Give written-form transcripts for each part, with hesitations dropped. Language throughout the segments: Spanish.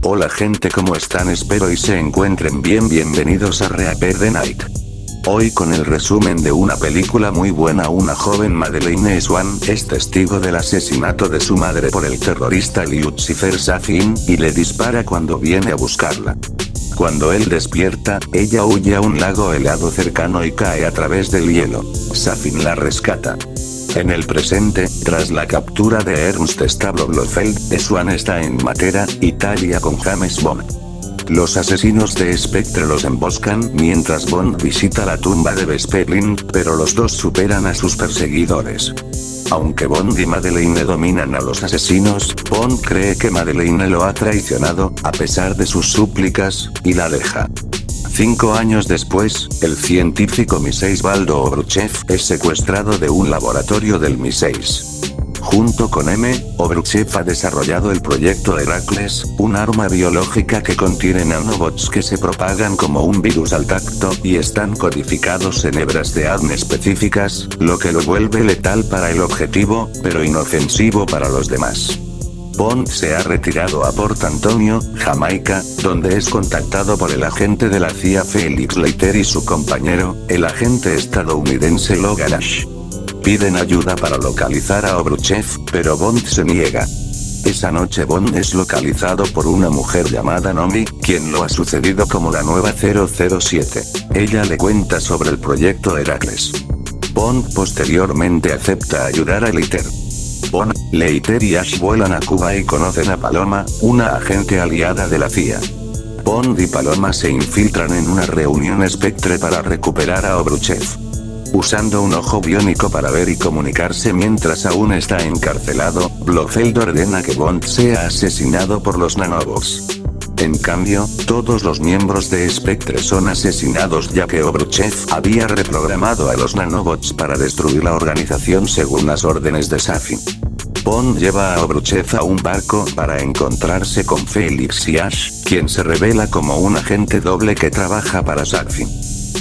Hola gente, ¿cómo están? Espero y se encuentren bien. Bienvenidos a Reaper the Night. Hoy con el resumen de una película muy buena. Una joven Madeleine Swan es testigo del asesinato de su madre por el terrorista Lucifer Safin, y le dispara cuando viene a buscarla. Cuando él despierta, ella huye a un lago helado cercano y cae a través del hielo. Safin la rescata. En el presente, tras la captura de Ernst Stavro Blofeld, Swan está en Matera, Italia con James Bond. Los asesinos de Spectre los emboscan mientras Bond visita la tumba de Vesperlin, pero los dos superan a sus perseguidores. Aunque Bond y Madeleine dominan a los asesinos, Bond cree que Madeleine lo ha traicionado, a pesar de sus súplicas, y la deja. 5 años después, el científico Mi-6 Baldo Obruchev es secuestrado de un laboratorio del Mi-6. Junto con M. Obruchev ha desarrollado el proyecto Heracles, un arma biológica que contiene nanobots que se propagan como un virus al tacto y están codificados en hebras de ADN específicas, lo que lo vuelve letal para el objetivo, pero inofensivo para los demás. Bond se ha retirado a Port Antonio, Jamaica, donde es contactado por el agente de la CIA Felix Leiter y su compañero, el agente estadounidense Logan Ash. Piden ayuda para localizar a Obruchev, pero Bond se niega. Esa noche Bond es localizado por una mujer llamada Nomi, quien lo ha sucedido como la nueva 007. Ella le cuenta sobre el proyecto Heracles. Bond posteriormente acepta ayudar a Leiter. Bond, Leiter y Ash vuelan a Cuba y conocen a Paloma, una agente aliada de la CIA. Bond y Paloma se infiltran en una reunión Spectre para recuperar a Obruchev. Usando un ojo biónico para ver y comunicarse mientras aún está encarcelado, Blofeld ordena que Bond sea asesinado por los nanobots. En cambio, todos los miembros de Spectre son asesinados ya que Obruchev había reprogramado a los nanobots para destruir la organización según las órdenes de Safin. Bond lleva a Obruchev a un barco para encontrarse con Felix y Ash, quien se revela como un agente doble que trabaja para Safin.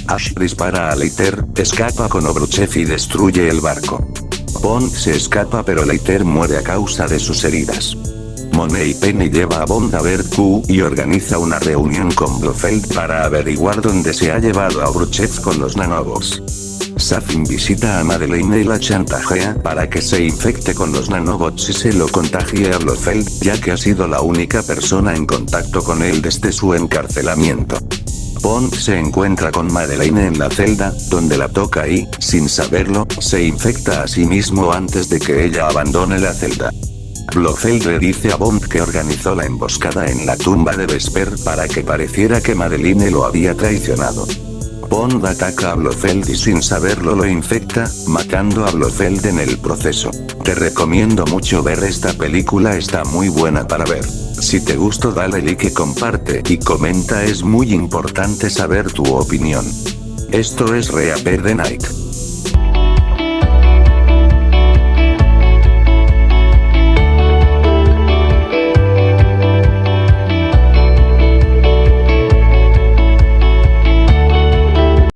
Ash dispara a Leiter, escapa con Obruchev y destruye el barco. Bond se escapa pero Leiter muere a causa de sus heridas. Moneypenny lleva a Bond a ver Q y organiza una reunión con Blofeld para averiguar dónde se ha llevado a Obruchev con los nanobots. Safin visita a Madeleine y la chantajea para que se infecte con los nanobots y se lo contagie a Blofeld, ya que ha sido la única persona en contacto con él desde su encarcelamiento. Bond se encuentra con Madeleine en la celda, donde la toca y, sin saberlo, se infecta a sí mismo antes de que ella abandone la celda. Blofeld le dice a Bond que organizó la emboscada en la tumba de Vesper para que pareciera que Madeleine lo había traicionado. Bond ataca a Blofeld y sin saberlo lo infecta, matando a Blofeld en el proceso. Te recomiendo mucho ver esta película, está muy buena para ver. Si te gustó dale like, comparte y comenta, es muy importante saber tu opinión. Esto es Reaper the Night.